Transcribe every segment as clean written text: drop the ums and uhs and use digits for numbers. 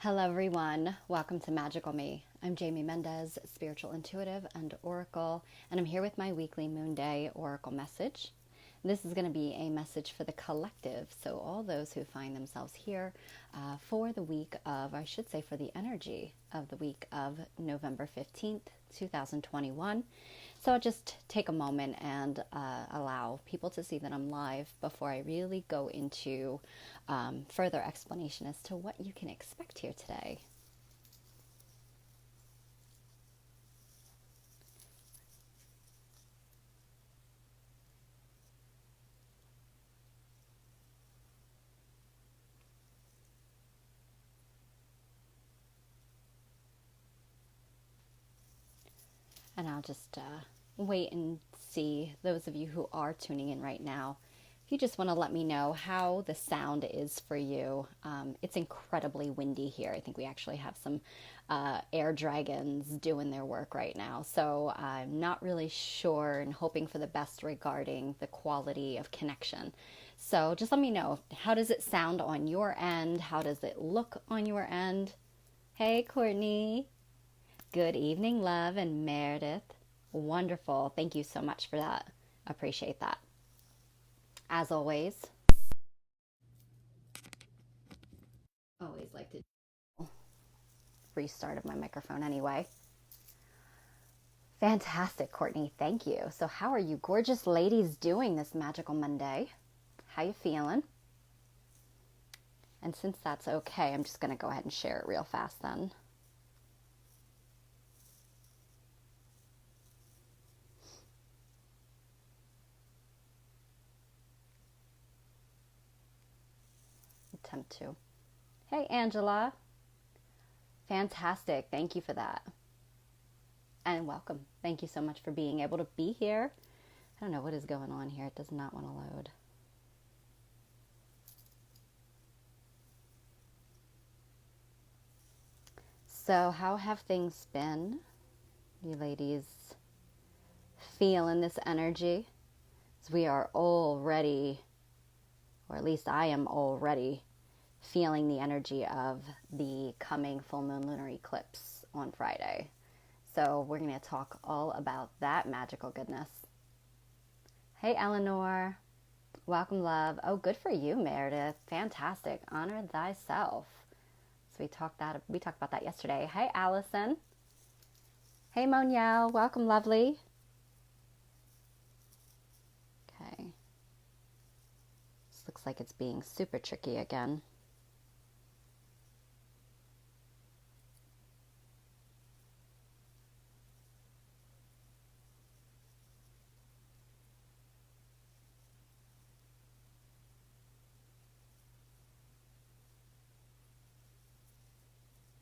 Hello everyone, welcome to Magical Me. I'm Jamie Mendez, spiritual intuitive and oracle, and I'm here with my weekly Moonday oracle message. This is going to be a message for the collective, so all those who find themselves here for the week of, I should say for the energy of the week of November 15th, 2021. So I'll just take a moment and allow people to see that I'm live before I really go into further explanation as to what you can expect here today. And I'll just wait and see those of you who are tuning in right now. If you just want to let me know how the sound is for you. It's incredibly windy here. I think we actually have some air dragons doing their work right now. So I'm not really sure and hoping for the best regarding the quality of connection. So just let me know. How does it sound on your end? How does it look on your end? Hey, Courtney. Good evening, love, and Meredith. Wonderful. Thank you so much for that. Appreciate that. As always, like to restart of my microphone anyway. Fantastic, Courtney. Thank you. So how are you gorgeous ladies doing this magical Monday? How you feeling? And since that's okay, I'm just going to go ahead and share it real fast then. Attempt to. Hey, Angela. Fantastic. Thank you for that. And welcome. Thank you so much for being able to be here. I don't know what is going on here. It does not want to load. So how have things been? You ladies feeling this energy? As we are already, or at least I am already, feeling the energy of the coming full moon lunar eclipse on Friday. So we're going to talk all about that magical goodness. Hey, Eleanor. Welcome, love. Oh, good for you, Meredith. Fantastic. Honor thyself. So we talked about that yesterday. Hey, Allison. Hey, Monielle. Welcome, lovely. Okay. This looks like it's being super tricky again.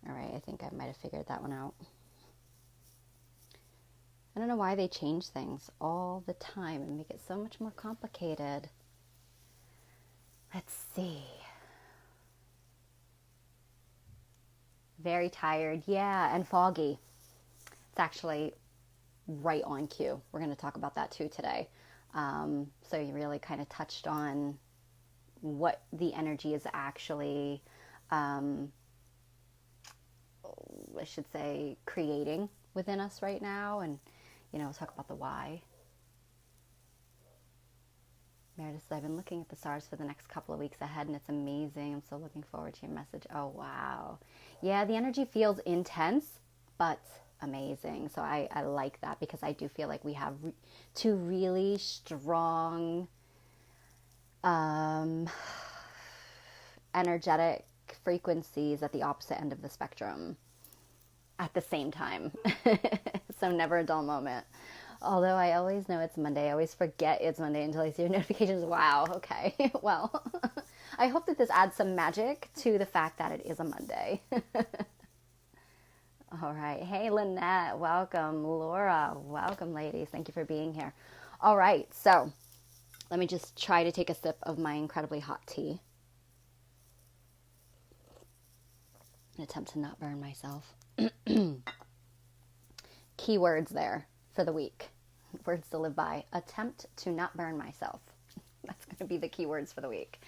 All right, I think I might have figured that one out. I don't know why they change things all the time and make it so much more complicated. Let's see. Very tired, yeah, and foggy. It's actually right on cue. We're going to talk about that too today. So you really kind of touched on what the energy is actually, I should say, creating within us right now, and talk about the why. Meredith said, I've been looking at the stars for the next couple of weeks ahead, and it's amazing. I'm so looking forward to your message. Oh, wow. Yeah, the energy feels intense, but amazing. So I like that, because I do feel like we have two really strong energetic frequencies at the opposite end of the spectrum at the same time. So never a dull moment. Although I always know it's Monday. I always forget it's Monday until I see your notifications. Wow, okay. Well, I hope that this adds some magic to the fact that it is a Monday. All right. Hey, Lynette. Welcome. Laura. Welcome, ladies. Thank you for being here. All right. So let me just try to take a sip of my incredibly hot tea. An attempt to not burn myself. Keywords there for the week. Words to live by. Attempt to not burn myself. That's going to be the keywords for the week.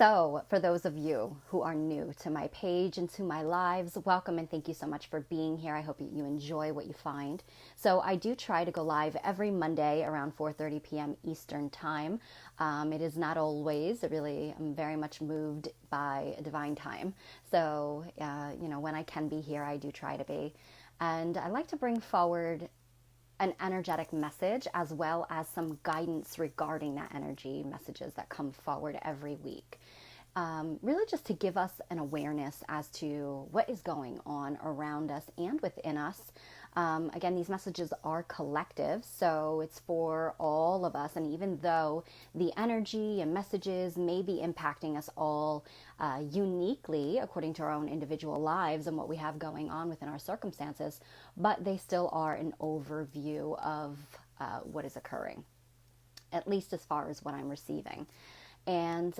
So, for those of you who are new to my page and to my lives, welcome and thank you so much for being here. I hope you enjoy what you find. So, I do try to go live every Monday around 4:30 p.m. Eastern Time. It is not always. I'm very much moved by divine time. So, when I can be here, I do try to be. And I like to bring forward an energetic message as well as some guidance regarding that energy messages that come forward every week. Really just to give us an awareness as to what is going on around us and within us. Again, these messages are collective, so it's for all of us. And even though the energy and messages may be impacting us all uniquely according to our own individual lives and what we have going on within our circumstances, but they still are an overview of what is occurring, at least as far as what I'm receiving. And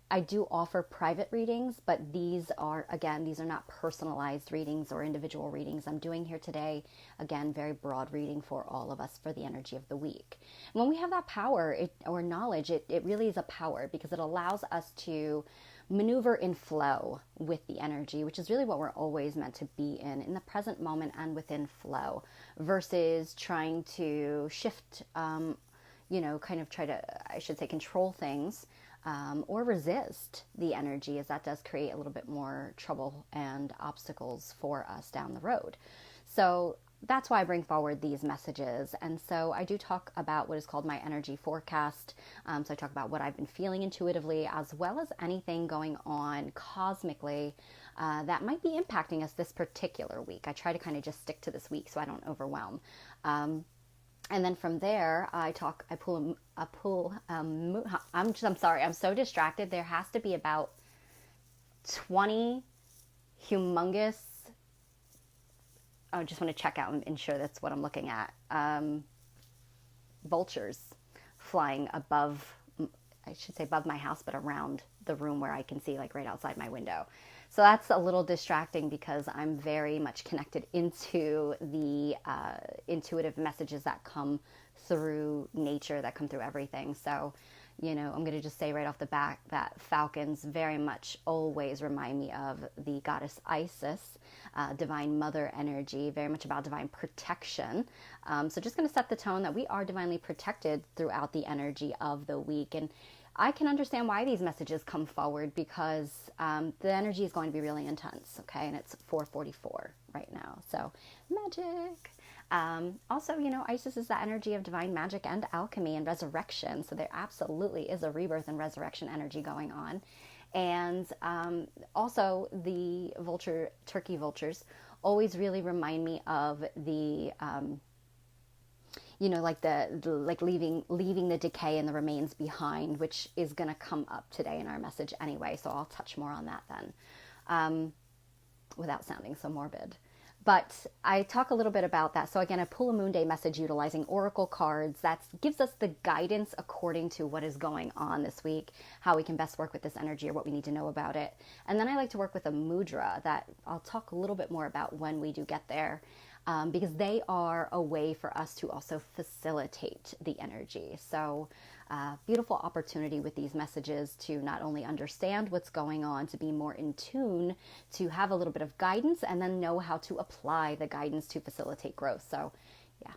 I do offer private readings, but these are not personalized readings or individual readings. I'm doing here today, again, very broad reading for all of us for the energy of the week. And when we have that power or knowledge, it really is a power because it allows us to maneuver in flow with the energy, which is really what we're always meant to be in the present moment and within flow, versus trying to shift, control things. Or resist the energy, as that does create a little bit more trouble and obstacles for us down the road. So that's why I bring forward these messages. And so I do talk about what is called my energy forecast. So I talk about what I've been feeling intuitively, as well as anything going on cosmically that might be impacting us this particular week. I try to kind of just stick to this week so I don't overwhelm. And then from there, I'm sorry, I'm so distracted. There has to be about 20 humongous, I just want to check out and ensure that's what I'm looking at. Vultures flying above my house, but around the room where I can see, like right outside my window. So that's a little distracting because I'm very much connected into the intuitive messages that come through nature, that come through everything. So, I'm going to just say right off the bat that falcons very much always remind me of the goddess Isis, divine mother energy, very much about divine protection. So just going to set the tone that we are divinely protected throughout the energy of the week. And I can understand why these messages come forward because the energy is going to be really intense, okay? And it's 4:44 right now, so magic. Also, Isis is the energy of divine magic and alchemy and resurrection, so there absolutely is a rebirth and resurrection energy going on. And also the turkey vultures always really remind me of the... leaving the decay and the remains behind, which is going to come up today in our message anyway. So I'll touch more on that then, without sounding so morbid. But I talk a little bit about that. So again, I pull a Moonday message utilizing oracle cards. That gives us the guidance according to what is going on this week, how we can best work with this energy or what we need to know about it. And then I like to work with a mudra that I'll talk a little bit more about when we do get there. Because they are a way for us to also facilitate the energy. So beautiful opportunity with these messages to not only understand what's going on, to be more in tune, to have a little bit of guidance, and then know how to apply the guidance to facilitate growth. So yeah.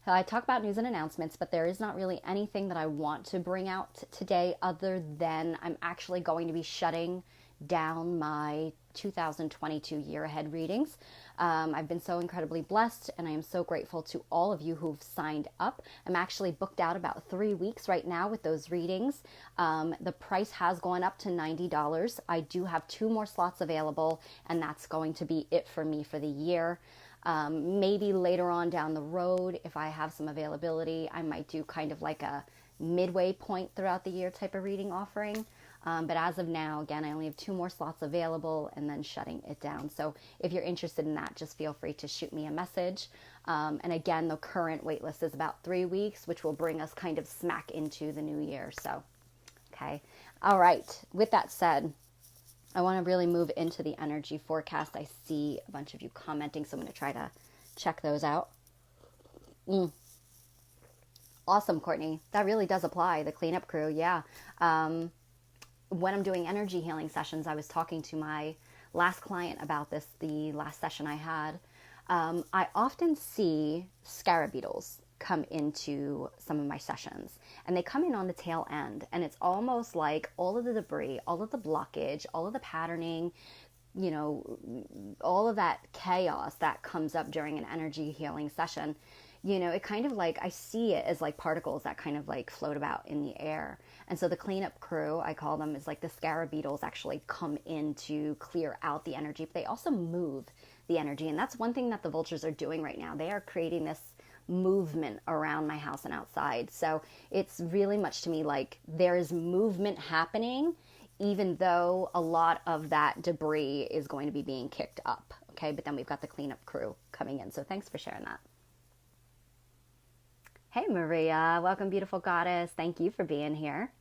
I talk about news and announcements, but there is not really anything that I want to bring out today other than I'm actually going to be shutting down my 2022 year ahead readings. I've been so incredibly blessed, and I am so grateful to all of you who've signed up. I'm actually booked out about 3 weeks right now with those readings. The price has gone up to $90. I do have 2 more slots available, and that's going to be it for me for the year. Maybe later on down the road, if I have some availability, I might do kind of like a midway point throughout the year type of reading offering. But as of now, again, I only have 2 more slots available and then shutting it down. So if you're interested in that, just feel free to shoot me a message. And again, the current wait list is about 3 weeks, which will bring us kind of smack into the new year. So, okay. All right. With that said, I want to really move into the energy forecast. I see a bunch of you commenting, so I'm going to try to check those out. Awesome, Courtney. That really does apply. The cleanup crew. Yeah. when I'm doing energy healing sessions, I was talking to my last client about this, the last session I had. I often see scarab beetles come into some of my sessions, and they come in on the tail end, and it's almost like all of the debris, all of the blockage, all of the patterning, you know, all of that chaos that comes up during an energy healing session, you know, it kind of like, I see it as like particles that kind of like float about in the air. And so the cleanup crew, I call them, is like the scarab beetles actually come in to clear out the energy, but they also move the energy. And that's one thing that the vultures are doing right now. They are creating this movement around my house and outside. So it's really much to me like there is movement happening, even though a lot of that debris is going to be being kicked up. Okay, but then we've got the cleanup crew coming in. So thanks for sharing that. Hey Maria, welcome, beautiful goddess. Thank you for being here.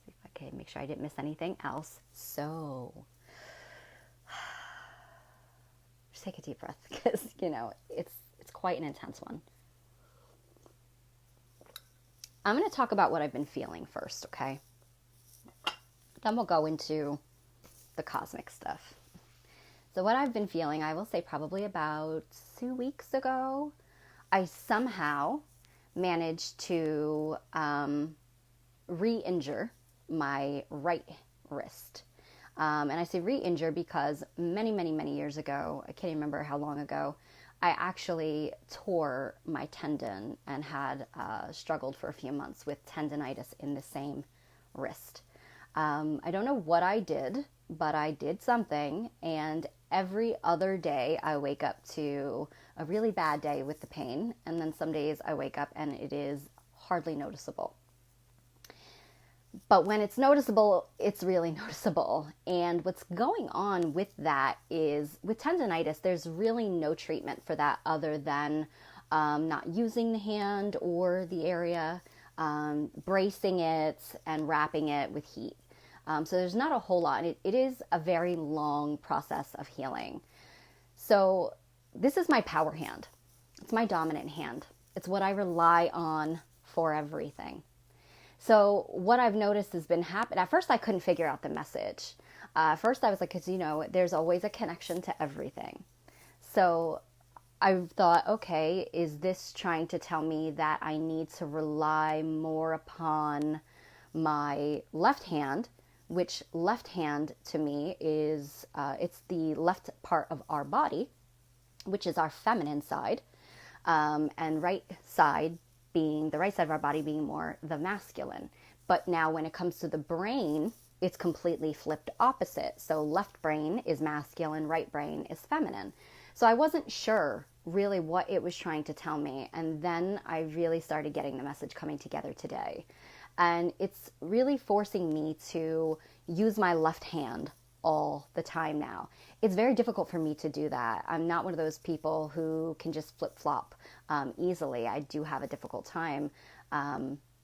See if I can make sure I didn't miss anything else. So just take a deep breath, because you know it's quite an intense one. I'm going to talk about what I've been feeling first, okay? Then we'll go into the cosmic stuff. So what I've been feeling, I will say probably about 2 weeks ago, I somehow managed to re-injure my right wrist. And I say re-injure because many, many, many years ago, I can't even remember how long ago, I actually tore my tendon and had struggled for a few months with tendonitis in the same wrist. I don't know what I did, but I did something, and every other day I wake up to a really bad day with the pain, and then some days I wake up and it is hardly noticeable. But when it's noticeable, it's really noticeable. And what's going on with that is, with tendonitis, there's really no treatment for that other than not using the hand or the area, bracing it and wrapping it with heat. So there's not a whole lot. It is a very long process of healing. So this is my power hand. It's my dominant hand. It's what I rely on for everything. So what I've noticed has been happening. At first, I couldn't figure out the message. First, I was like, because, you know, there's always a connection to everything. So I thought, okay, is this trying to tell me that I need to rely more upon my left hand, which left hand to me is, it's the left part of our body, which is our feminine side, and right side being the right side of our body being more the masculine. But now when it comes to the brain, it's completely flipped opposite. So left brain is masculine, right brain is feminine. So I wasn't sure really what it was trying to tell me. And then I really started getting the message coming together today. And it's really forcing me to use my left hand all the time now. It's very difficult for me to do that. I'm not one of those people who can just flip-flop easily. I do have a difficult time,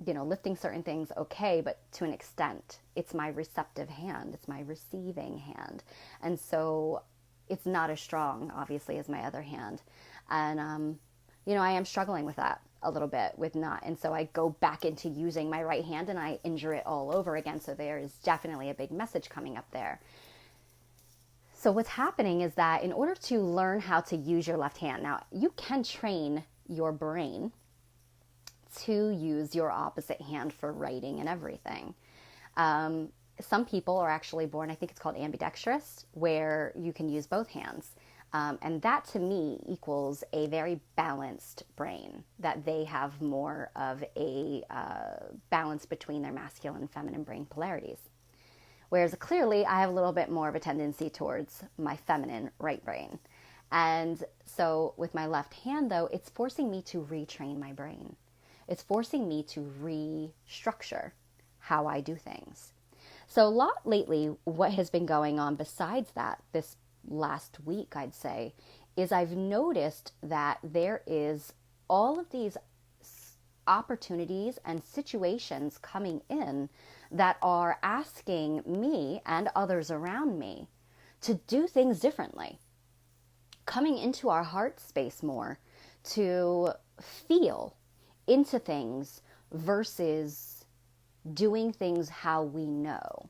lifting certain things, okay, but to an extent. It's my receptive hand. It's my receiving hand. And so it's not as strong, obviously, as my other hand. And, I am struggling with that a little bit with not. And so I go back into using my right hand and I injure it all over again. So there is definitely a big message coming up there. So what's happening is that in order to learn how to use your left hand, now you can train your brain to use your opposite hand for writing and everything. Some people are actually born, I think it's called ambidextrous, where you can use both hands. And that to me equals a very balanced brain, that they have more of a balance between their masculine and feminine brain polarities. Whereas clearly I have a little bit more of a tendency towards my feminine right brain. And so with my left hand though, it's forcing me to retrain my brain. It's forcing me to restructure how I do things. So a lot lately, what has been going on besides that, this last week, I'd say, is I've noticed that there is all of these opportunities and situations coming in that are asking me and others around me to do things differently, coming into our heart space more, to feel into things versus doing things how we know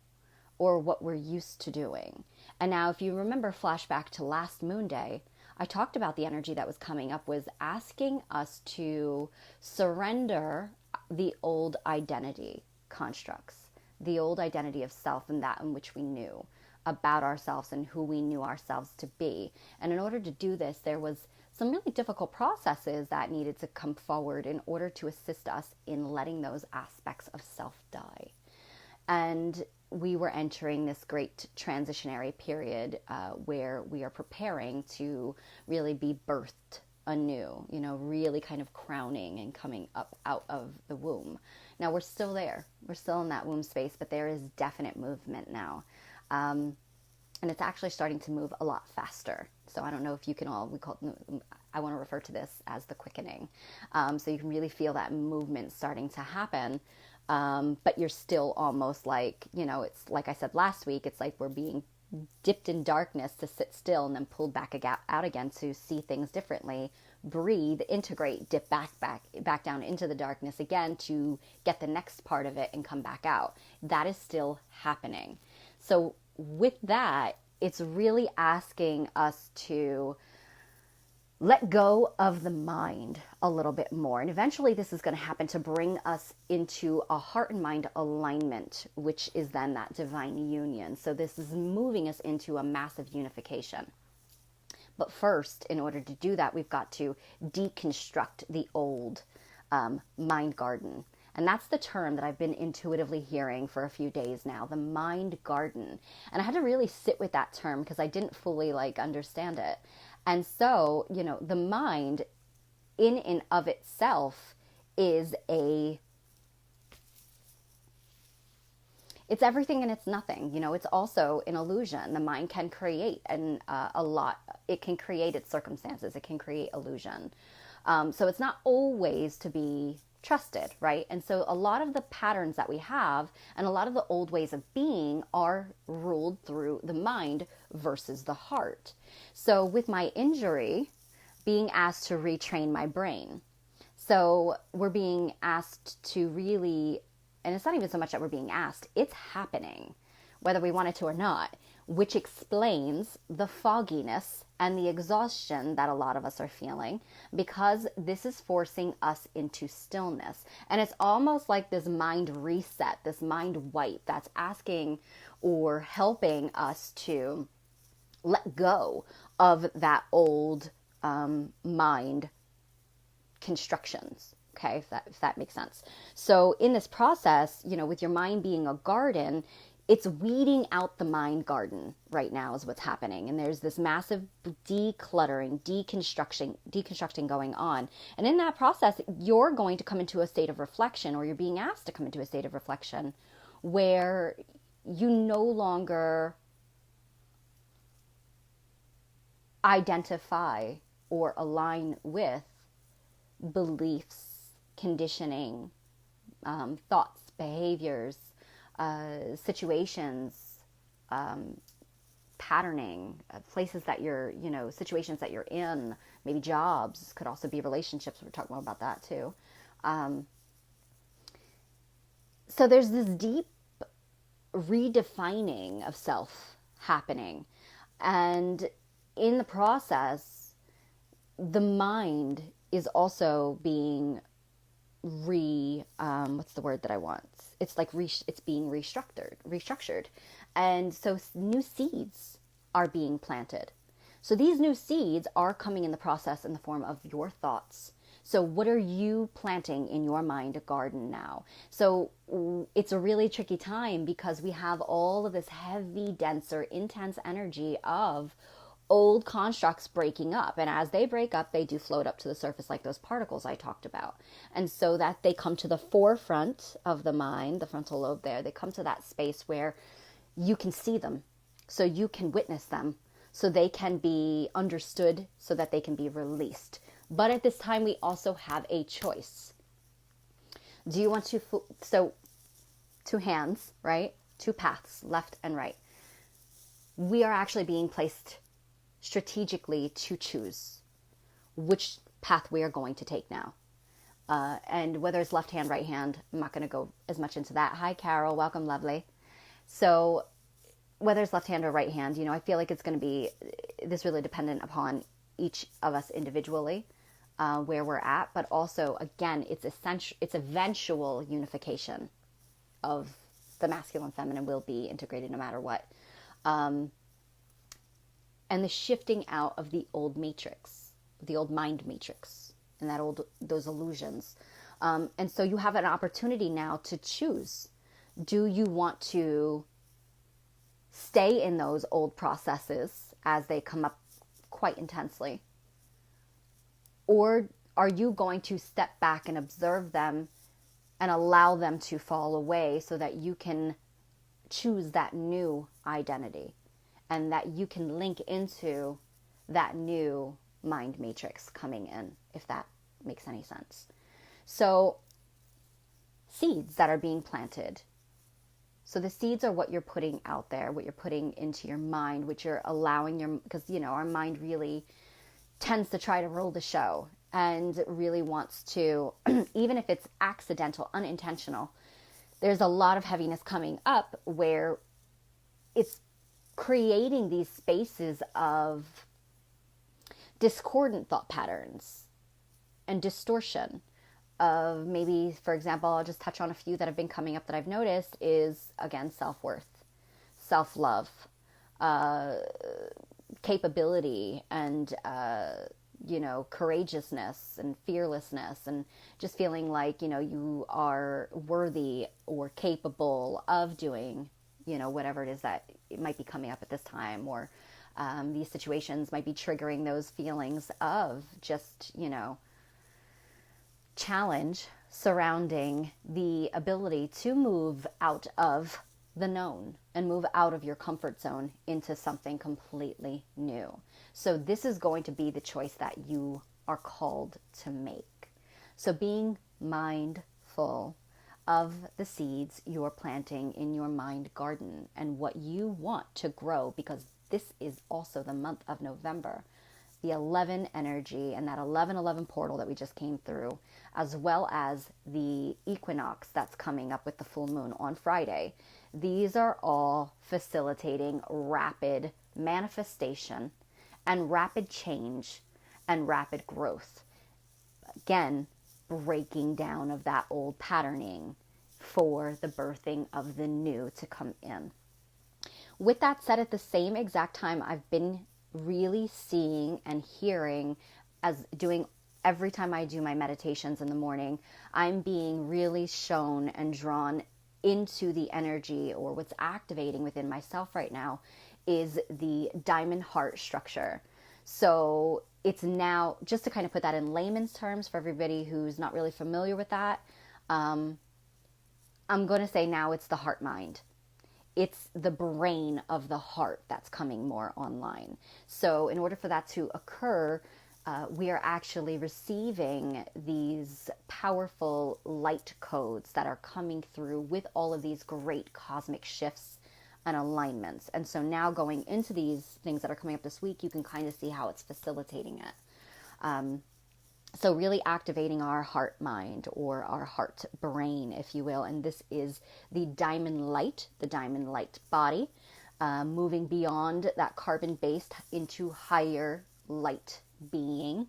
or what we're used to doing. And now if you remember, flashback to last Moon Day, I talked about the energy that was coming up was asking us to surrender the old identity constructs, the old identity of self and that in which we knew about ourselves and who we knew ourselves to be. And in order to do this, there was some really difficult processes that needed to come forward in order to assist us in letting those aspects of self die. And we were entering this great transitionary period where we are preparing to really be birthed anew, really kind of crowning and coming up out of the womb. Now we're still there. We're still in that womb space, but there is definite movement now. And it's actually starting to move a lot faster. So I don't know if you can I want to refer to this as the quickening. So you can really feel that movement starting to happen. But you're still almost like, it's like I said last week, it's like we're being dipped in darkness to sit still and then pulled back out again to see things differently, breathe, integrate, dip back down into the darkness again to get the next part of it and come back out. That is still happening. So with that, it's really asking us to let go of the mind a little bit more. And eventually this is going to happen to bring us into a heart and mind alignment, which is then that divine union. So this is moving us into a massive unification. But first, in order to do that, we've got to deconstruct the old mind garden. And that's the term that I've been intuitively hearing for a few days now, the mind garden. And I had to really sit with that term because I didn't fully understand it. And so, the mind in and of itself is it's everything and it's nothing. It's also an illusion. The mind can create it can create its circumstances. It can create illusion. So it's not always to be trusted, right? And so a lot of the patterns that we have and a lot of the old ways of being are ruled through the mind versus the heart. So with my injury, being asked to retrain my brain. So we're being asked to really, and it's not even so much that we're being asked, it's happening, whether we want it to or not, which explains the fogginess and the exhaustion that a lot of us are feeling, because this is forcing us into stillness. And it's almost like this mind reset, this mind wipe that's asking or helping us to let go of that old mind constructions. Okay, if that makes sense. So in this process, with your mind being a garden, it's weeding out the mind garden right now is what's happening. And there's this massive decluttering, deconstructing going on. And in that process, you're going to come into a state of reflection, or you're being asked to come into a state of reflection where you no longer identify or align with beliefs, conditioning, thoughts, behaviors, situations, patterning, places that you're, situations that you're in, maybe jobs, could also be relationships. We're talking more about that too. So there's this deep redefining of self happening. And in the process, the mind is also being what's the word that I want? It's like it's being restructured. And so new seeds are being planted. So these new seeds are coming in the process in the form of your thoughts. So what are you planting in your mind garden now? So it's a really tricky time because we have all of this heavy, denser, intense energy of old constructs breaking up. And as they break up, they do float up to the surface like those particles I talked about. And so that they come to the forefront of the mind, the frontal lobe there, they come to that space where you can see them, so you can witness them, so they can be understood, so that they can be released. But at this time, we also have a choice. Do you want to, so two hands, right? Two paths, left and right. We are actually being placed strategically to choose which path we are going to take now. And whether it's left hand, right hand, I'm not going to go as much into that. Hi, Carol. Welcome, lovely. So whether it's left hand or right hand, I feel like it's going to be this really dependent upon each of us individually, where we're at. But also, again, it's essential. It's eventual unification of the masculine feminine will be integrated no matter what. And the shifting out of the old matrix, the old mind matrix, and those illusions. And so you have an opportunity now to choose. Do you want to stay in those old processes as they come up quite intensely? Or are you going to step back and observe them and allow them to fall away so that you can choose that new identity and that you can link into that new mind matrix coming in, if that makes any sense? So seeds that are being planted. So the seeds are what you're putting out there, what you're putting into your mind, what you're allowing because, our mind really tends to try to rule the show and really wants to, even if it's accidental, unintentional, there's a lot of heaviness coming up where it's creating these spaces of discordant thought patterns and distortion of maybe, for example, I'll just touch on a few that have been coming up that I've noticed is, again, self-worth, self-love, capability, and, courageousness and fearlessness, and just feeling like, you are worthy or capable of doing, whatever it is that it might be coming up at this time, or these situations might be triggering those feelings of just, challenge surrounding the ability to move out of the known and move out of your comfort zone into something completely new. So this is going to be the choice that you are called to make. So being mindful of the seeds you're planting in your mind garden and what you want to grow, because this is also the month of November, the 11 energy and that 11/11 portal that we just came through, as well as the equinox that's coming up with the full moon on Friday. These are all facilitating rapid manifestation and rapid change and rapid growth. Again, breaking down of that old patterning for the birthing of the new to come in. With that said, at the same exact time, I've been really seeing and hearing, as doing every time I do my meditations in the morning, I'm being really shown and drawn into the energy, or what's activating within myself right now is the diamond heart structure. So it's now, just to kind of put that in layman's terms for everybody who's not really familiar with that, I'm going to say now it's the heart mind. It's the brain of the heart that's coming more online. So in order for that to occur, we are actually receiving these powerful light codes that are coming through with all of these great cosmic shifts and alignments. And so now going into these things that are coming up this week, you can kind of see how it's facilitating it. So really activating our heart mind, or our heart brain, if you will. And this is the diamond light body, moving beyond that carbon-based into higher light being.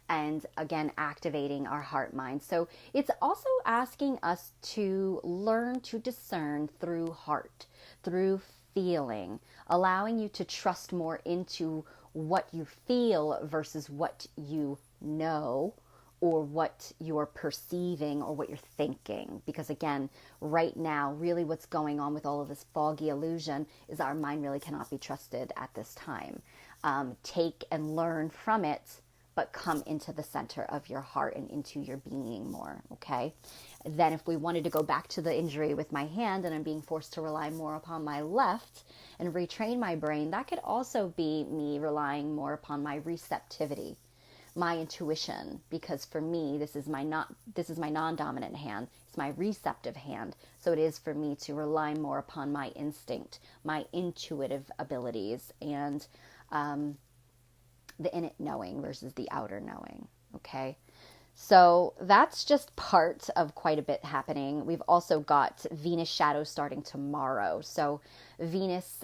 And again, activating our heart mind. So it's also asking us to learn to discern through heart, through feeling, allowing you to trust more into what you feel versus what you know, or what you're perceiving, or what you're thinking. Because again, right now, really what's going on with all of this foggy illusion is our mind really cannot be trusted at this time. Take and learn from it, but come into the center of your heart and into your being more, okay? Then if we wanted to go back to the injury with my hand, and I'm being forced to rely more upon my left and retrain my brain, that could also be me relying more upon my receptivity, my intuition, because for me, this is my non-dominant hand. It's my receptive hand. So it is for me to rely more upon my instinct, my intuitive abilities, and the innate knowing versus the outer knowing. Okay. So that's just part of quite a bit happening. We've also got Venus shadow starting tomorrow. So Venus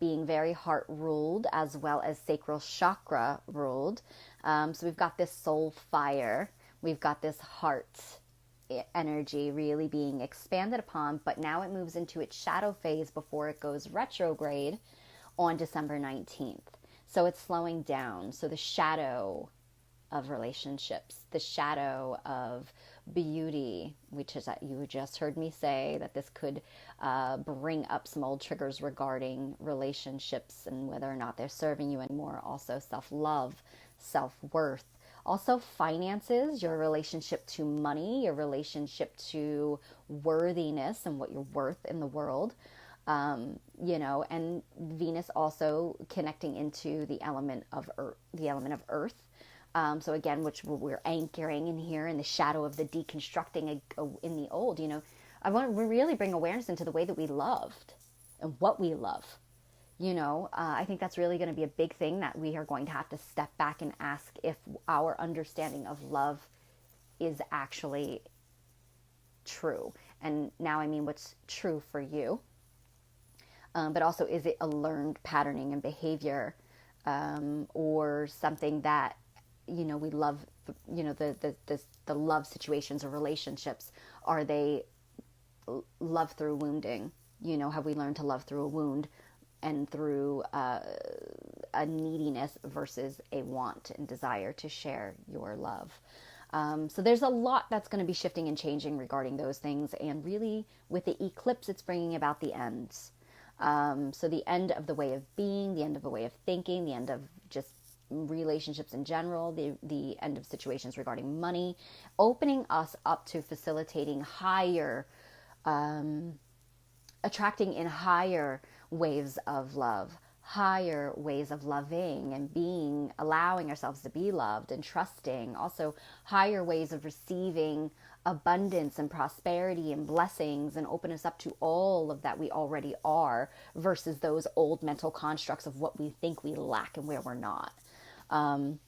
being very heart ruled as well as sacral chakra ruled. So we've got this soul fire. We've got this heart energy really being expanded upon, but now it moves into its shadow phase before it goes retrograde on December 19th. So it's slowing down. So the shadow of relationships, the shadow of beauty, which is that you just heard me say that this could bring up some old triggers regarding relationships and whether or not they're serving you anymore. Also self-love, self-worth, also finances, your relationship to money, your relationship to worthiness and what you're worth in the world. And Venus also connecting into the element of earth. So again, which we're anchoring in here in the shadow of the deconstructing in the old, I want to really bring awareness into the way that we loved and what we love. I think that's really going to be a big thing that we are going to have to step back and ask if our understanding of love is actually true. And now I mean what's true for you. But also, is it a learned patterning and behavior or something that, we love, the love situations or relationships, are they love through wounding? Have we learned to love through a wound and through a neediness versus a want and desire to share your love? So there's a lot that's going to be shifting and changing regarding those things. And really, with the eclipse, it's bringing about the ends. So the end of the way of being, the end of the way of thinking, the end of just relationships in general, the end of situations regarding money, opening us up to facilitating higher, attracting in higher waves of love, higher ways of loving and being, allowing ourselves to be loved and trusting, also higher ways of receiving abundance and prosperity and blessings, and open us up to all of that we already are versus those old mental constructs of what we think we lack and where we're not. And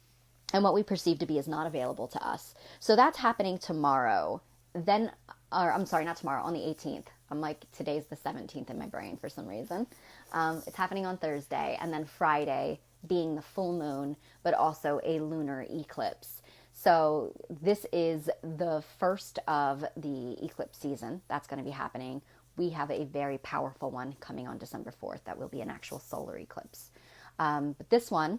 what we perceive to be is not available to us. So that's happening tomorrow. Then, or I'm sorry, not tomorrow, on the 18th. I'm like, today's the 17th in my brain for some reason. It's happening on Thursday, and then Friday being the full moon, but also a lunar eclipse. So this is the first of the eclipse season that's going to be happening. We have a very powerful one coming on December 4th that will be an actual solar eclipse. But this one,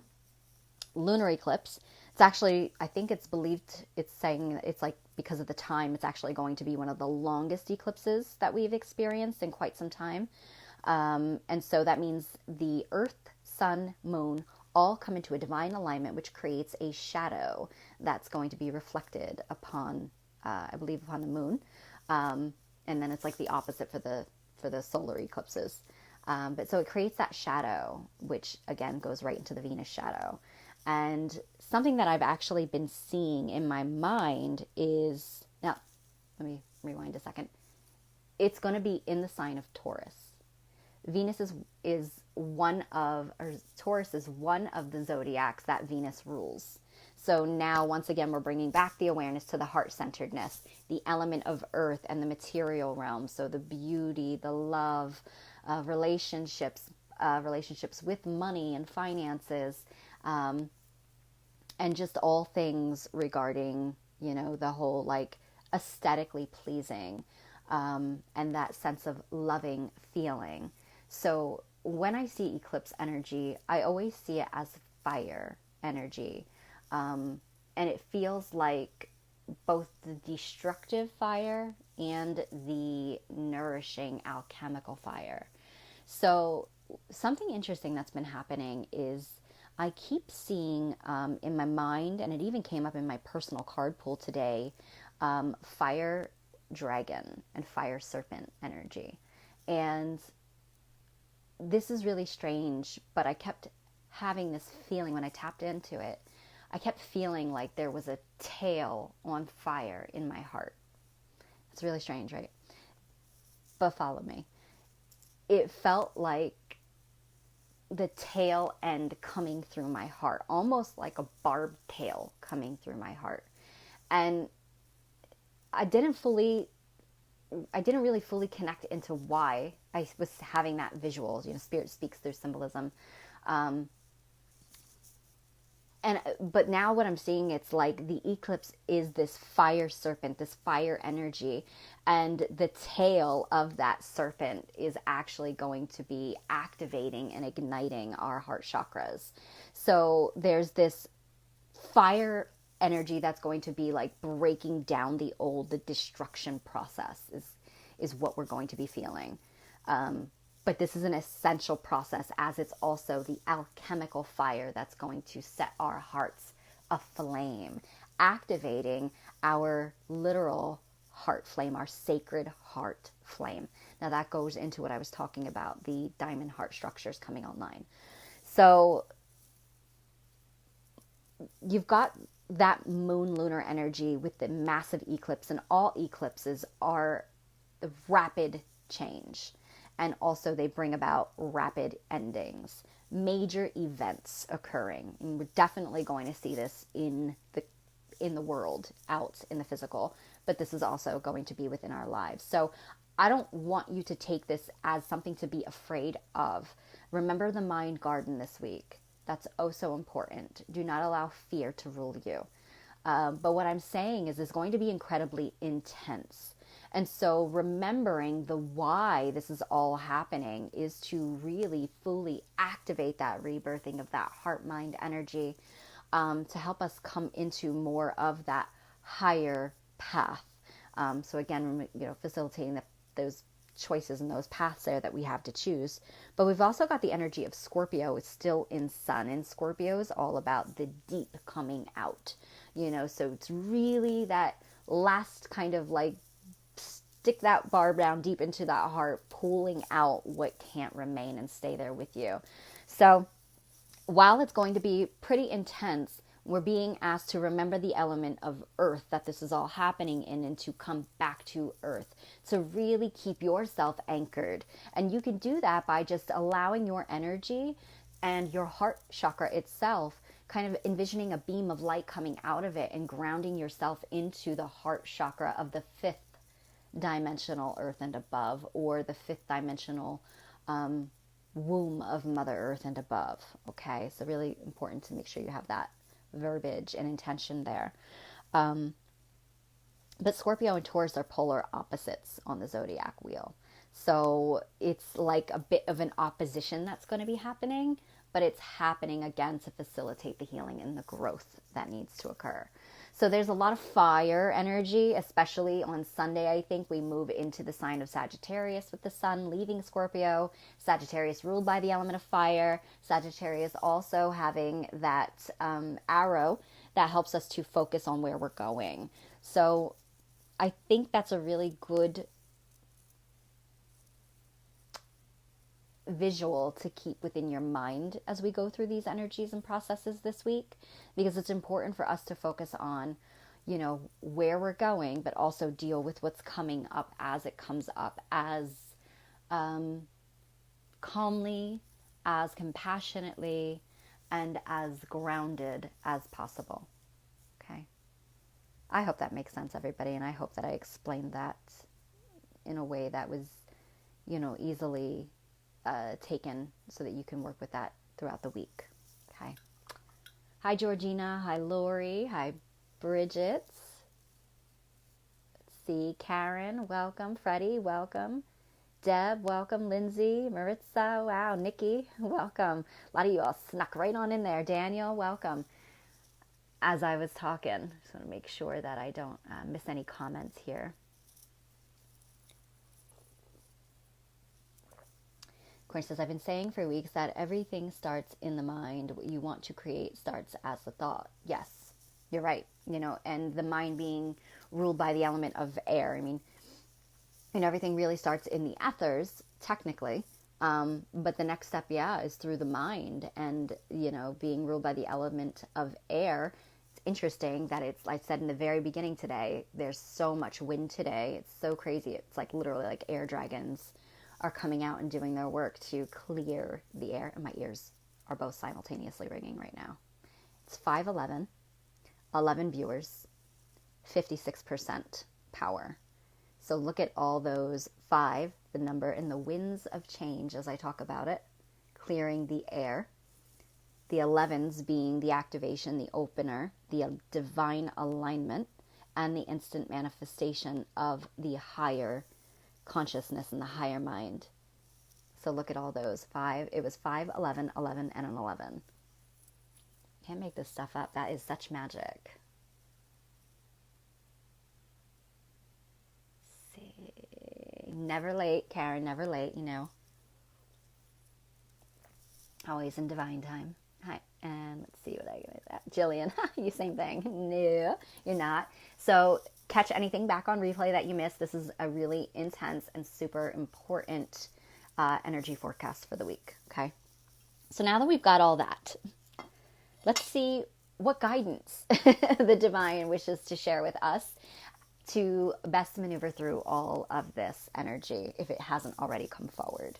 lunar eclipse, it's actually, I think it's believed, it's saying it's like, because of the time, it's actually going to be one of the longest eclipses that we've experienced in quite some time. And so that means the earth, sun, moon all come into a divine alignment, which creates a shadow that's going to be reflected upon, I believe, upon the moon. And then it's like the opposite for the solar eclipses. But so it creates that shadow, which again goes right into the Venus shadow. And something that I've actually been seeing in my mind is, now, let me rewind a second. It's going to be in the sign of Taurus. Venus is one of, or Taurus is one of the zodiacs that Venus rules. So now, once again, we're bringing back the awareness to the heart-centeredness, the element of earth and the material realm. So the beauty, the love, relationships with money and finances, and just all things regarding, the whole like aesthetically pleasing, and that sense of loving feeling. So when I see eclipse energy, I always see it as fire energy. And it feels like both the destructive fire and the nourishing alchemical fire. So something interesting that's been happening is I keep seeing in my mind, and it even came up in my personal card pool today, fire dragon and fire serpent energy. And this is really strange, but I kept having this feeling when I tapped into it. I kept feeling like there was a tail on fire in my heart. It's really strange, right? But follow me. It felt like the tail end coming through my heart, almost like a barbed tail coming through my heart. And I didn't really fully connect into why I was having that visual. Spirit speaks through symbolism. But now what I'm seeing, it's like the eclipse is this fire serpent, this fire energy, and the tail of that serpent is actually going to be activating and igniting our heart chakras. So there's this fire energy that's going to be like breaking down the destruction process is what we're going to be feeling. But this is an essential process, as it's also the alchemical fire that's going to set our hearts aflame, activating our literal heart flame, our sacred heart flame. Now that goes into what I was talking about, the diamond heart structures coming online. So you've got that moon lunar energy with the massive eclipse, and all eclipses are rapid change. And also they bring about rapid endings, major events occurring. And we're definitely going to see this in the world, out in the physical, but this is also going to be within our lives. So I don't want you to take this as something to be afraid of. Remember the mind garden this week. That's oh so important. Do not allow fear to rule you. But what I'm saying is it's going to be incredibly intense. And so remembering the why this is all happening is to really fully activate that rebirthing of that heart-mind energy, to help us come into more of that higher path. So again, facilitating those choices and those paths there that we have to choose. But we've also got the energy of Scorpio is still in Sun, and Scorpio is all about the deep coming out, so it's really that last kind of like stick that barb down deep into that heart, pulling out what can't remain and stay there with you. So while it's going to be pretty intense, we're being asked to remember the element of earth that this is all happening in, and to come back to earth, to really keep yourself anchored. And you can do that by just allowing your energy and your heart chakra itself, kind of envisioning a beam of light coming out of it and grounding yourself into the heart chakra of the fifth dimensional earth and above, or the fifth dimensional womb of Mother Earth and above. Okay, so really important to make sure you have that verbiage and intention there. But Scorpio and Taurus are polar opposites on the zodiac wheel. So it's like a bit of an opposition that's going to be happening, but it's happening again to facilitate the healing and the growth that needs to occur. So there's a lot of fire energy, especially on Sunday. I think we move into the sign of Sagittarius with the sun leaving Scorpio. Sagittarius ruled by the element of fire. Sagittarius also having that arrow that helps us to focus on where we're going. So I think that's a really good visual to keep within your mind as we go through these energies and processes this week, because it's important for us to focus on, where we're going, but also deal with what's coming up as it comes up, as calmly, as compassionately, and as grounded as possible. Okay. I hope that makes sense, everybody, and I hope that I explained that in a way that was, easily taken, so that you can work with that throughout the week. Okay. Hi, Georgina. Hi, Lori. Hi, Bridget. Let's see. Karen, welcome. Freddie, welcome. Deb, welcome. Lindsay, Maritza, wow. Nikki, welcome. A lot of you all snuck right on in there. Daniel, welcome. As I was talking, just want to make sure that I don't miss any comments here. Corinne says, I've been saying for weeks that everything starts in the mind. What you want to create starts as a thought. Yes, you're right. And the mind being ruled by the element of air. I mean, everything really starts in the ethers, technically. But the next step, is through the mind, and, being ruled by the element of air. It's interesting that it's, like I said in the very beginning today, there's so much wind today. It's so crazy. It's like literally like air dragons are coming out and doing their work to clear the air. And my ears are both simultaneously ringing right now. It's 5:11, 11 viewers, 56% power. So look at all those 5, the number in the winds of change as I talk about it, clearing the air. The 11s being the activation, the opener, the divine alignment, and the instant manifestation of the higher consciousness and the higher mind. So look at all those. 5, it was 5, 11, 11, and an 11. Can't make this stuff up. That is such magic. Let's see. Never late, Karen, never late, you know. Always in divine time. Hi, and let's see what I get at. Jillian, you same thing. No, you're not. So catch anything back on replay that you missed. This is a really intense and super important energy forecast for the week, okay? So now that we've got all that, let's see what guidance the divine wishes to share with us to best maneuver through all of this energy if it hasn't already come forward.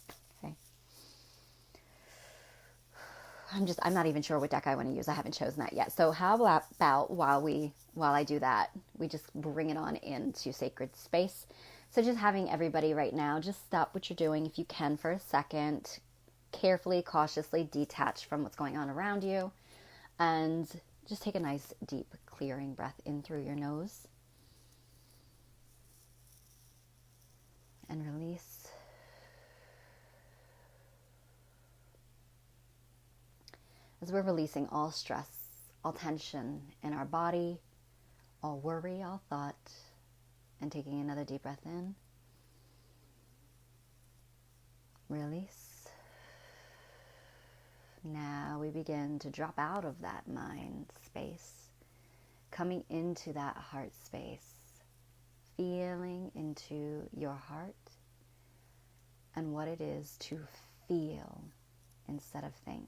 I'm not even sure what deck I want to use. I haven't chosen that yet. So how about while I do that, we just bring it on into sacred space. So just having everybody right now, just stop what you're doing if you can for a second, carefully, cautiously detach from what's going on around you, and just take a nice deep clearing breath in through your nose and release. As we're releasing all stress, all tension in our body, all worry, all thought, and taking another deep breath in. Release. Now we begin to drop out of that mind space, coming into that heart space, feeling into your heart and what it is to feel instead of think.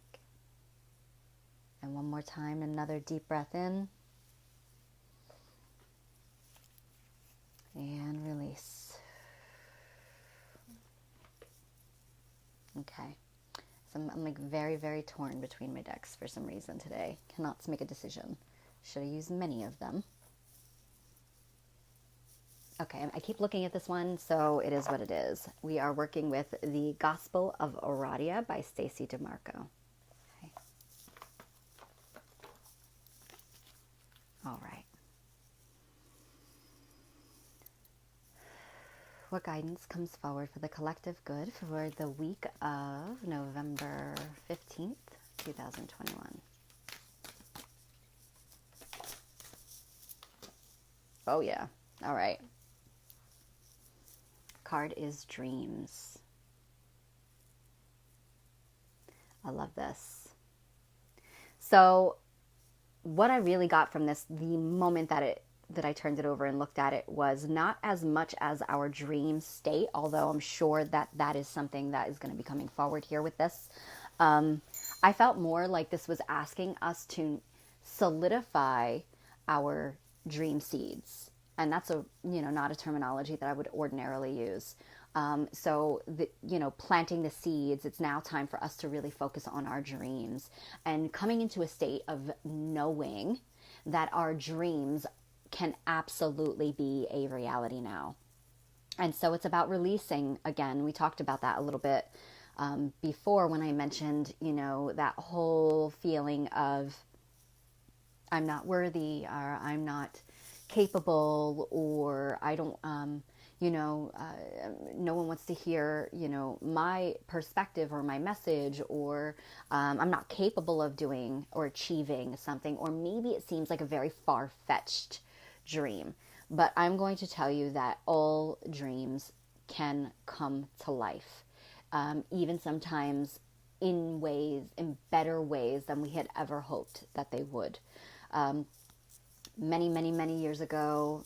And one more time, another deep breath in. And release. Okay. So I'm like very, very torn between my decks for some reason today. Cannot make a decision. Should I use many of them? Okay, I keep looking at this one, so it is what it is. We are working with the Gospel of Aradia by Sita Mudra. All right. What guidance comes forward for the collective good for the week of November 15th, 2021? Oh, yeah. All right. Card is Dreams. I love this. So what I really got from this, the moment that I turned it over and looked at it, was not as much as our dream state, although I'm sure that is something that is going to be coming forward here with this. I felt more like this was asking us to solidify our dream seeds. And that's not a terminology that I would ordinarily use. So, planting the seeds, it's now time for us to really focus on our dreams and coming into a state of knowing that our dreams can absolutely be a reality now. And so it's about releasing, again, we talked about that a little bit before when I mentioned, that whole feeling of I'm not worthy, or I'm not capable, or I don't, no one wants to hear, my perspective or my message, or I'm not capable of doing or achieving something, or maybe it seems like a very far-fetched dream. But I'm going to tell you that all dreams can come to life, even sometimes in better ways than we had ever hoped that they would. Many, many, many years ago,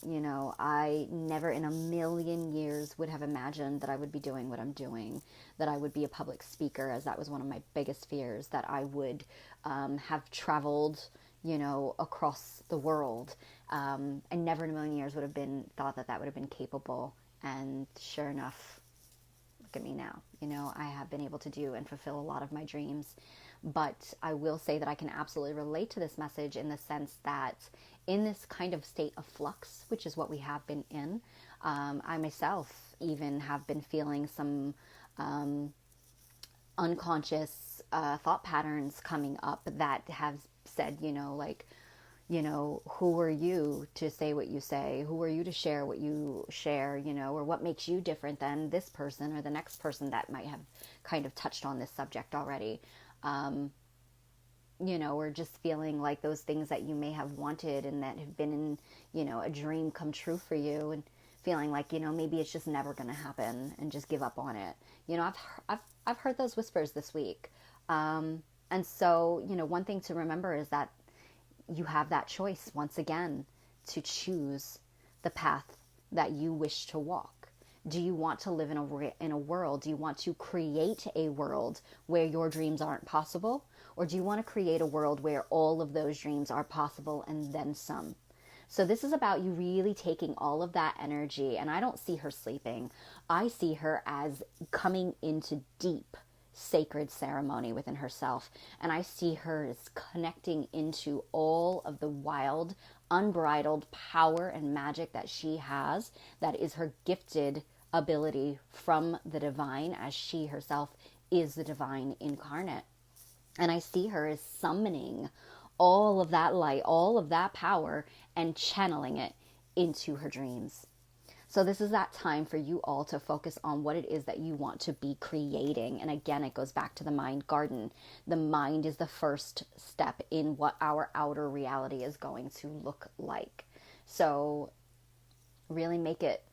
I never in a million years would have imagined that I would be doing what I'm doing, that I would be a public speaker, as that was one of my biggest fears, that I would have traveled, across the world. I never in a million years would have thought that would have been capable. And sure enough, Look at me now. You know, I have been able to do and fulfill a lot of my dreams. But I will say that I can absolutely relate to this message in the sense that in this kind of state of flux, which is what we have been in, I myself even have been feeling some unconscious thought patterns coming up that have said, you know, like, you know, who are you to say what you say? Who are you to share what you share, you know, or what makes you different than this person or the next person that might have kind of touched on this subject already? You know, or just feeling like those things that you may have wanted and that have been in, you know, a dream come true for you, and feeling like, you know, maybe it's just never going to happen and just give up on it. You know, I've heard those whispers this week. And so, you know, one thing to remember is that you have that choice once again to choose the path that you wish to walk. Do you want to live in a world? Do you want to create a world where your dreams aren't possible? Or do you want to create a world where all of those dreams are possible and then some? So this is about you really taking all of that energy, and I don't see her sleeping. I see her as coming into deep sacred ceremony within herself, and I see her as connecting into all of the wild, unbridled power and magic that she has, that is her gifted ability from the divine, as she herself is the divine incarnate. And I see her as summoning all of that light, all of that power, and channeling it into her dreams. So this is that time for you all to focus on what it is that you want to be creating. And again, it goes back to the mind garden. The mind is the first step in what our outer reality is going to look like. So really make it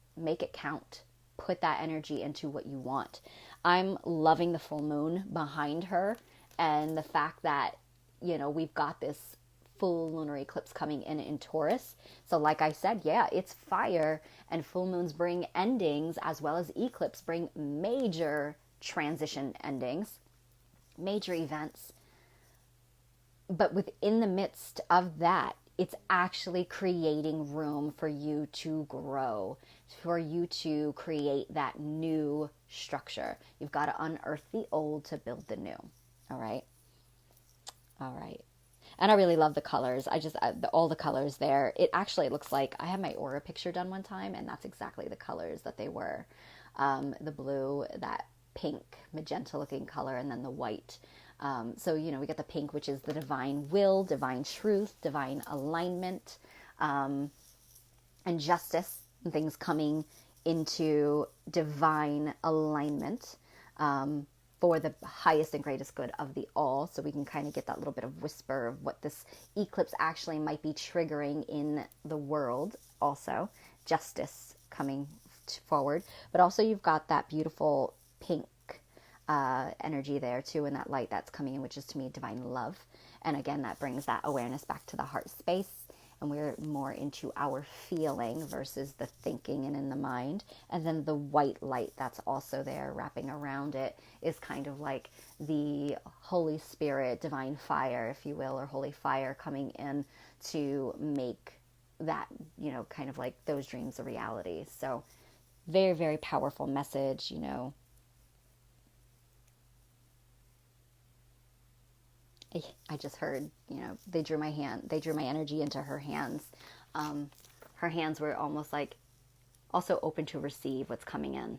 count. Put that energy into what you want. I'm loving the full moon behind her, and the fact that, you know, we've got this full lunar eclipse coming in Taurus. So like I said, yeah, it's fire, and full moons bring endings, as well as eclipse bring major transition endings, major events. But within the midst of that, it's actually creating room for you to grow, for you to create that new structure. You've got to unearth the old to build the new. All right. All right. And I really love the colors. All the colors there. It actually looks like I had my aura picture done one time, and that's exactly the colors that they were. The blue, that pink, magenta looking color, and then the white. So, you know, we got the pink, which is the divine will, divine truth, divine alignment, and justice, and things coming into divine alignment for the highest and greatest good of the all. So we can kind of get that little bit of whisper of what this eclipse actually might be triggering in the world. Also, justice coming forward. But also you've got that beautiful pink energy there too, and that light that's coming in, which is to me divine love. And again, that brings that awareness back to the heart space, and we're more into our feeling versus the thinking and in the mind. And then the white light that's also there wrapping around it is kind of like the Holy Spirit, divine fire, if you will, or holy fire coming in to make that, you know, kind of like those dreams a reality. So very, very powerful message, you know. I just heard, you know, they drew my energy into her hands. Her hands were almost like also open to receive what's coming in.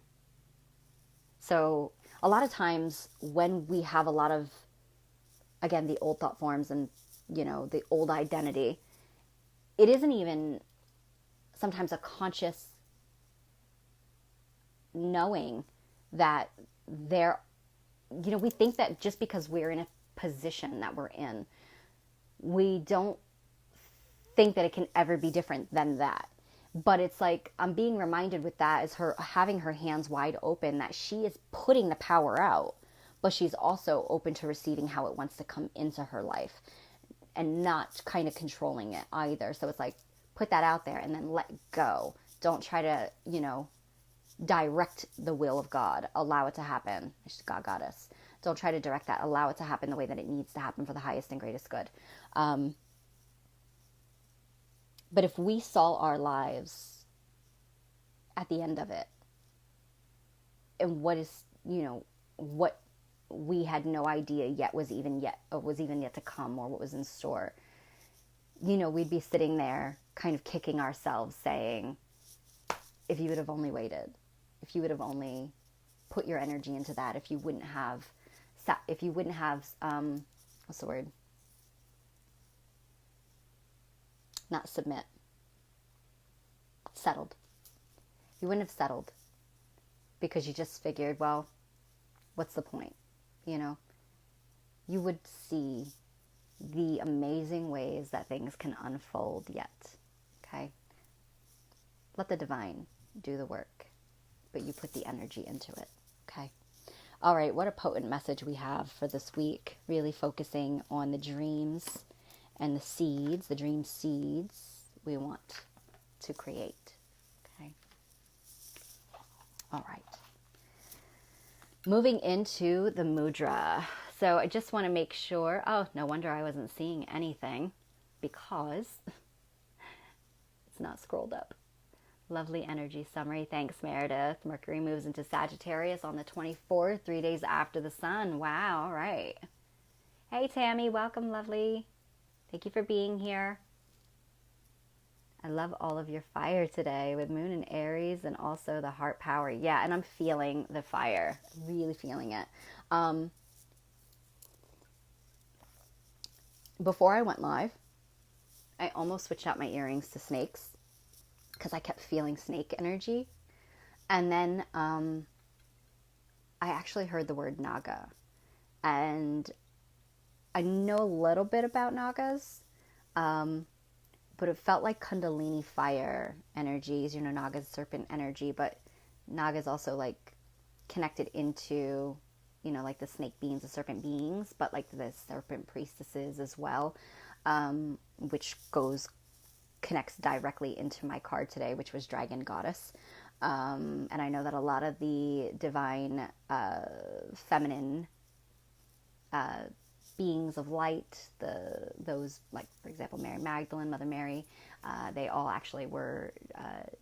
So a lot of times when we have a lot of, again, the old thought forms and, you know, the old identity, it isn't even sometimes a conscious knowing that there, you know, we think that just because we're in a position that we're in, we don't think that it can ever be different than that. But it's like, I'm being reminded with that is her having her hands wide open, that she is putting the power out, but she's also open to receiving how it wants to come into her life and not kind of controlling it either. So it's like, put that out there and then let go. Don't try to, you know, direct the will of God. Allow it to happen. God got us. Don't try to direct that. Allow it to happen the way that it needs to happen for the highest and greatest good. But if we saw our lives at the end of it, what is, what we had no idea yet was even yet to come, or what was in store. We'd be sitting there kind of kicking ourselves saying, if you would have only waited, if you would have only put your energy into that, if you wouldn't have, what's the word? Not submit. Settled. You wouldn't have settled because you just figured, well, what's the point? You would see the amazing ways that things can unfold yet. Okay? Let the divine do the work, but you put the energy into it. Okay? All right, what a potent message we have for this week, really focusing on the dreams and the seeds, the dream seeds we want to create. Okay? All right. Moving into the mudra. So I just want to make sure, oh, no wonder I wasn't seeing anything, because it's not scrolled up. Lovely energy summary. Thanks, Meredith. Mercury moves into Sagittarius on the 24th, 3 days after the sun. Wow, all right. Hey, Tammy, welcome, lovely. Thank you for being here. I love all of your fire today with Moon and Aries, and also the heart power. Yeah, and I'm feeling the fire. Really feeling it. Before I went live, I almost switched out my earrings to snakes because I kept feeling snake energy. And then I actually heard the word Naga. And I know a little bit about Nagas, but it felt like Kundalini fire energies. Naga's serpent energy, but Naga's also like connected into, like the snake beings, the serpent beings, but like the serpent priestesses as well, which connects directly into my card today, which was Dragon Goddess. And I know that a lot of the divine feminine beings of light, those like, for example, Mary Magdalene, Mother Mary, they all actually were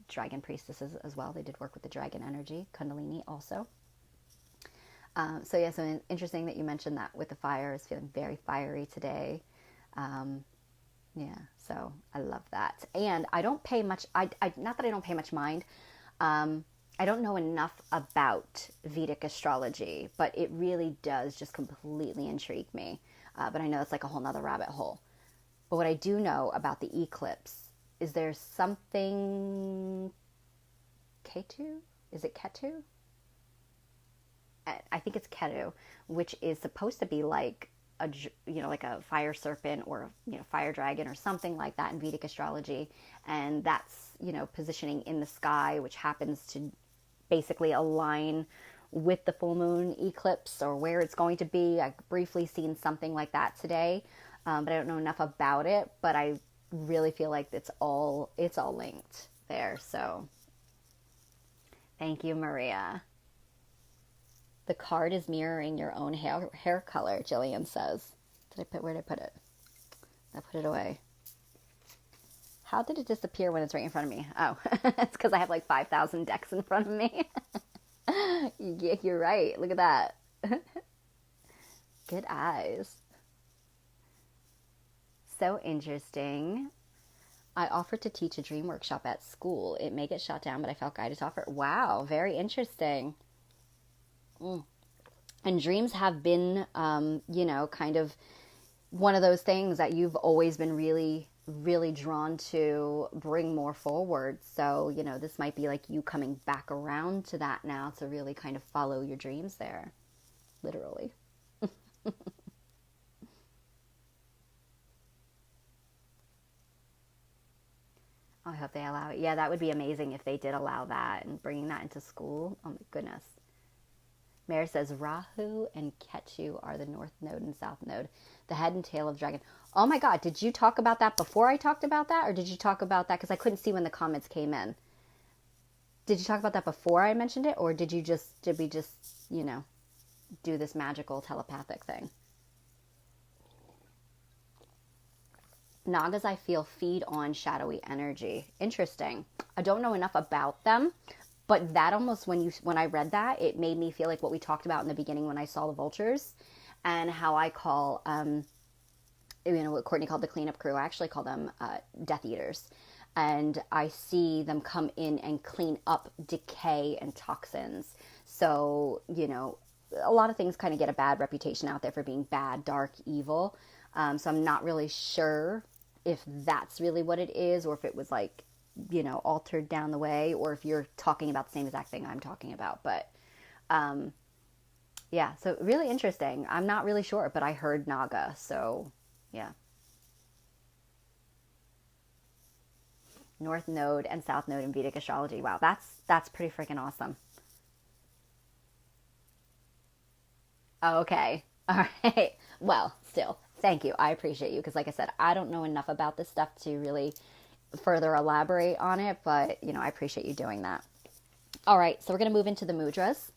dragon priestesses as well. They did work with the dragon energy, Kundalini also. So interesting that you mentioned that with the fire. Is feeling very fiery today. So I love that. And I don't pay much, not that I don't pay much mind. I don't know enough about Vedic astrology, but it really does just completely intrigue me. But I know it's like a whole nother rabbit hole. But what I do know about the eclipse is there's something, Ketu? Is it Ketu? I think it's Ketu, which is supposed to be like like a fire serpent or fire dragon or something like that in Vedic astrology, and that's positioning in the sky, which happens to basically align with the full moon eclipse or where it's going to be. I briefly seen something like that today, but I don't know enough about it. But I really feel like it's all linked there. So thank you, Maria. The card is mirroring your own hair color, Jillian says. Where did I put it? I put it away. How did it disappear when it's right in front of me? Oh, it's because I have like 5,000 decks in front of me. Yeah, you're right. Look at that. Good eyes. So interesting. I offered to teach a dream workshop at school. It may get shot down, but I felt guided to offer. Wow, very interesting. And dreams have been, kind of one of those things that you've always been really, really drawn to bring more forward. So, this might be like you coming back around to that now to really kind of follow your dreams there, literally. I hope they allow it. Yeah, that would be amazing if they did allow that and bringing that into school. Oh my goodness. Mary says Rahu and Ketu are the north node and south node, the head and tail of dragon. Oh my God, did you talk about that before I talked about that? Or did you talk about that? Because I couldn't see when the comments came in. Did you talk about that before I mentioned it? Or did we just, do this magical telepathic thing? Nagas, I feel, feed on shadowy energy. Interesting. I don't know enough about them, But that almost, when I read that, it made me feel like what we talked about in the beginning when I saw the vultures, and how I call, what Courtney called the cleanup crew. I actually call them Death Eaters. And I see them come in and clean up decay and toxins. So, a lot of things kind of get a bad reputation out there for being bad, dark, evil. So I'm not really sure if that's really what it is, or if it was like, altered down the way, or if you're talking about the same exact thing I'm talking about. But yeah, so really interesting. I'm not really sure, but I heard Naga. So yeah. North Node and South Node in Vedic astrology. Wow, that's pretty freaking awesome. Okay. All right. Well, still, thank you. I appreciate you, because like I said, I don't know enough about this stuff to really further elaborate on it, but I appreciate you doing that. All right, so we're going to move into the mudras.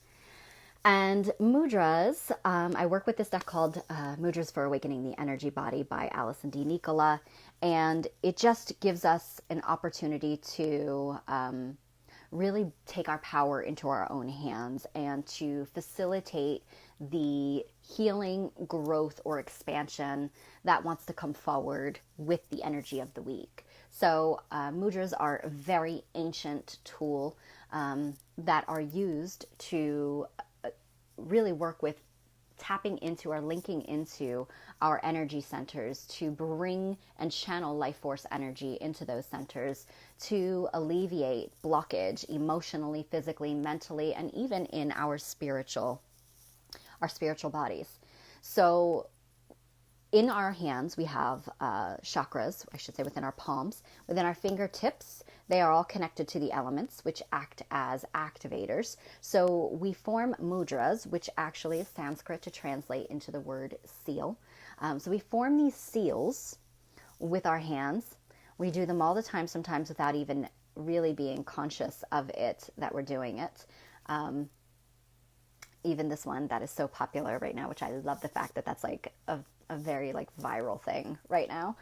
And mudras, I work with this deck called Mudras for Awakening the Energy Body by Alison D. Nicola. And it just gives us an opportunity to really take our power into our own hands and to facilitate the healing, growth, or expansion that wants to come forward with the energy of the week. So mudras are a very ancient tool that are used to really work with tapping into or linking into our energy centers to bring and channel life force energy into those centers to alleviate blockage emotionally, physically, mentally, and even in our spiritual bodies. So in our hands, we have chakras, I should say within our palms. Within our fingertips, they are all connected to the elements, which act as activators. So we form mudras, which actually is Sanskrit to translate into the word seal. So we form these seals with our hands. We do them all the time, sometimes without even really being conscious of it, that we're doing it. Even this one that is so popular right now, which I love the fact that that's like a very like viral thing right now,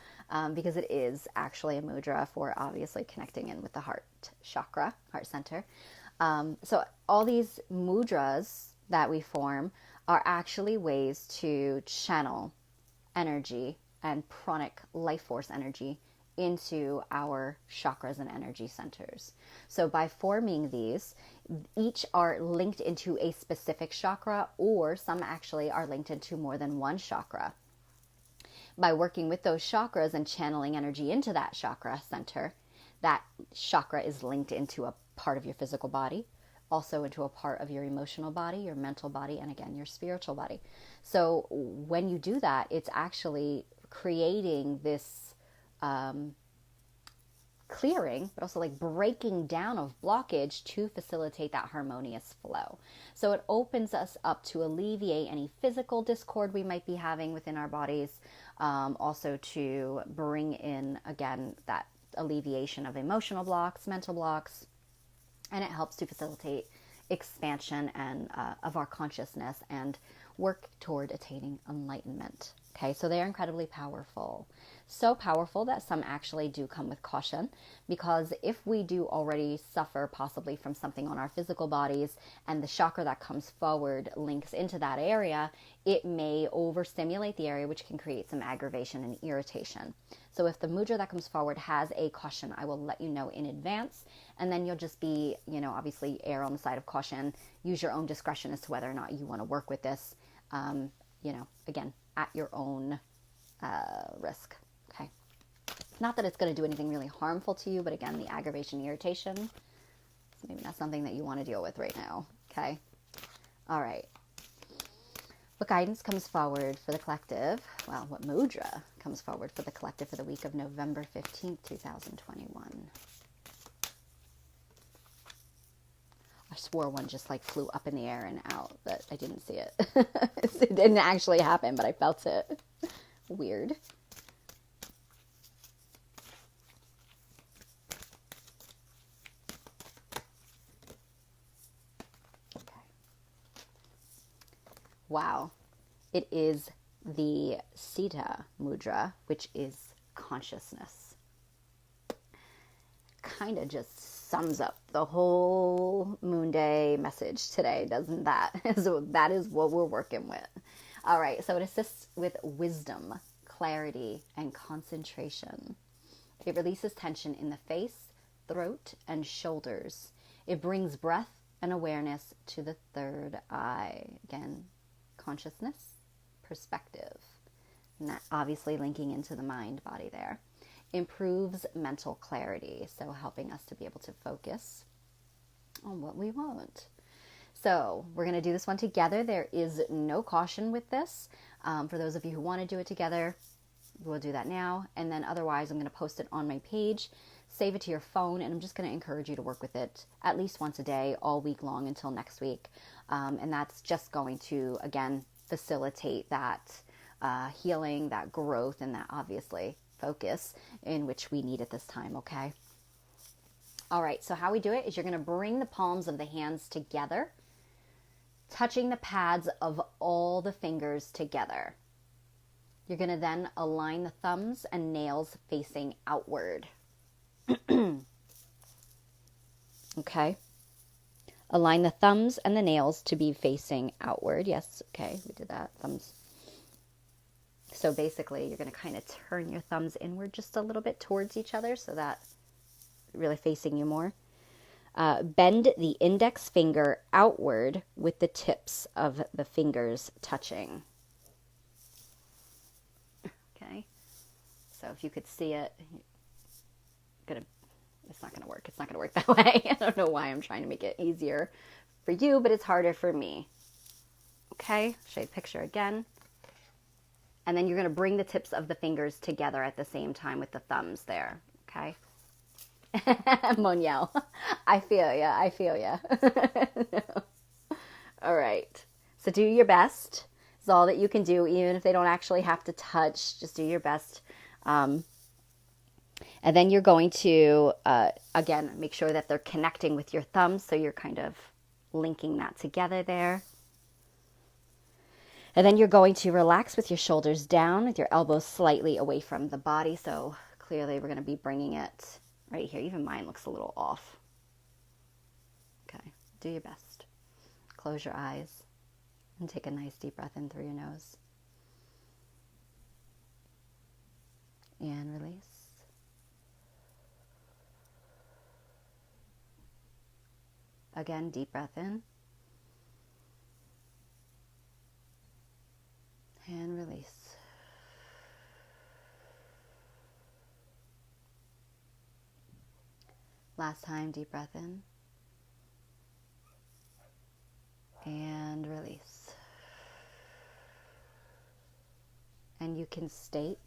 because it is actually a mudra for obviously connecting in with the heart chakra, heart center. So all these mudras that we form are actually ways to channel energy and pranic life force energy into our chakras and energy centers. So by forming these, each are linked into a specific chakra, or some actually are linked into more than one chakra. By working with those chakras and channeling energy into that chakra center, that chakra is linked into a part of your physical body, also into a part of your emotional body, your mental body, and again, your spiritual body. So when you do that, it's actually creating this clearing, but also like breaking down of blockage to facilitate that harmonious flow. So it opens us up to alleviate any physical discord we might be having within our bodies, also to bring in, again, that alleviation of emotional blocks, mental blocks, and it helps to facilitate expansion and of our consciousness and work toward attaining enlightenment. Okay, so they are incredibly powerful. So powerful that some actually do come with caution, because if we do already suffer possibly from something on our physical bodies and the chakra that comes forward links into that area, it may overstimulate the area, which can create some aggravation and irritation. So if the mudra that comes forward has a caution, I will let you know in advance, and then you'll just be, obviously err on the side of caution. Use your own discretion as to whether or not you want to work with this, again, at your own risk. Okay. Not that it's going to do anything really harmful to you, but again, the aggravation, irritation, it's maybe not something that you want to deal with right now. Okay. All right. What guidance comes forward for the collective? Well, what mudra comes forward for the collective for the week of November 15th, 2021? I swore one just like flew up in the air and out, but I didn't see it. It didn't actually happen, but I felt it. Weird. Okay. Wow. It is the Sita Mudra, which is consciousness. Kind of just sums up the whole Moonday message today, doesn't that? So that is what we're working with. All right, so it assists with wisdom, clarity, and concentration. It releases tension in the face, throat, and shoulders. It brings breath and awareness to the third eye. Again, consciousness, perspective. And that obviously linking into the mind body there. Improves mental clarity, so helping us to be able to focus on what we want. So we're going to do this one together. There is no caution with this. For those of you who want to do it together, we'll do that now. And then otherwise, I'm going to post it on my page, save it to your phone, and I'm just going to encourage you to work with it at least once a day, all week long until next week. And that's just going to, again, facilitate that healing, that growth, and that obviously focus in which we need at this time, okay? All right, so how we do it is you're going to bring the palms of the hands together, touching the pads of all the fingers together. You're going to then align the thumbs and nails facing outward. Okay. Align the thumbs and the nails to be facing outward. Yes, okay, we did that. Thumbs. So basically, you're going to kind of turn your thumbs inward just a little bit towards each other so that really facing you more. Bend the index finger outward with the tips of the fingers touching. Okay. So if you could see it, it's not going to work. It's not going to work that way. I don't know why I'm trying to make it easier for you, but it's harder for me. Okay. Show you a picture again. And then you're going to bring the tips of the fingers together at the same time with the thumbs there. Okay. Moniel, I feel ya. I feel ya. No. All right. So do your best. It's all that you can do, even if they don't actually have to touch. Just do your best. And then you're going to, again, make sure that they're connecting with your thumbs. So you're kind of linking that together there. And then you're going to relax with your shoulders down, with your elbows slightly away from the body. So clearly we're going to be bringing it right here. Even mine looks a little off. Okay, do your best. Close your eyes and take a nice deep breath in through your nose. And release. Again, deep breath in. And release. Last time, deep breath in. And release. And you can state,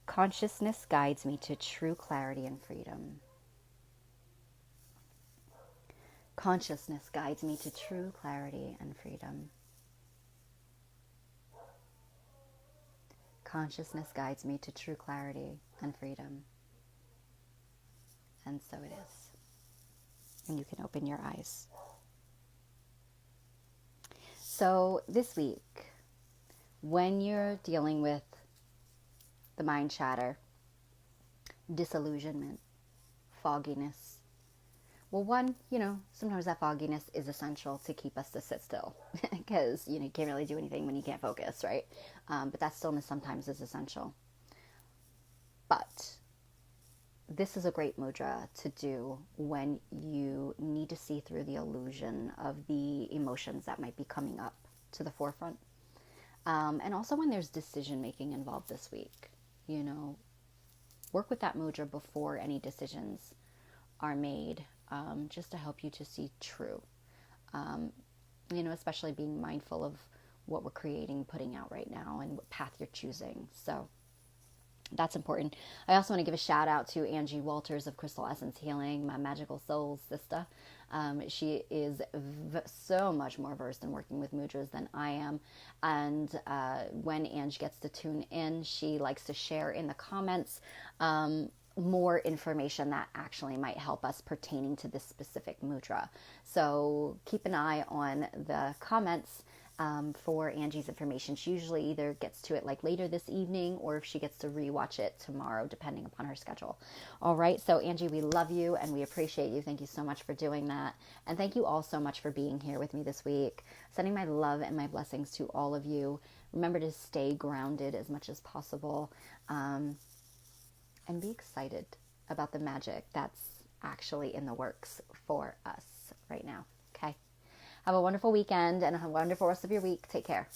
consciousness guides me to true clarity and freedom. Consciousness guides me to true clarity and freedom. Consciousness guides me to true clarity and freedom. And so it is. And you can open your eyes. So this week, when you're dealing with the mind chatter, disillusionment, fogginess, well, one, sometimes that fogginess is essential to keep us to sit still because, you can't really do anything when you can't focus, right? But that stillness sometimes is essential. But this is a great mudra to do when you need to see through the illusion of the emotions that might be coming up to the forefront. And also when there's decision making involved this week, work with that mudra before any decisions are made. Just to help you to see true, especially being mindful of what we're creating, putting out right now, and what path you're choosing. So that's important. I also want to give a shout out to Angie Walters of Crystal Essence Healing, my magical soul sister. She is so much more versed in working with mudras than I am. And when Angie gets to tune in, she likes to share in the comments more information that actually might help us pertaining to this specific mudra. So keep an eye on the comments for Angie's information. She usually either gets to it like later this evening, or if she gets to rewatch it tomorrow, depending upon her schedule. All right. So Angie, we love you and we appreciate you. Thank you so much for doing that. And thank you all so much for being here with me this week. Sending my love and my blessings to all of you. Remember to stay grounded as much as possible, and be excited about the magic that's actually in the works for us right now. Okay. Have a wonderful weekend and a wonderful rest of your week. Take care.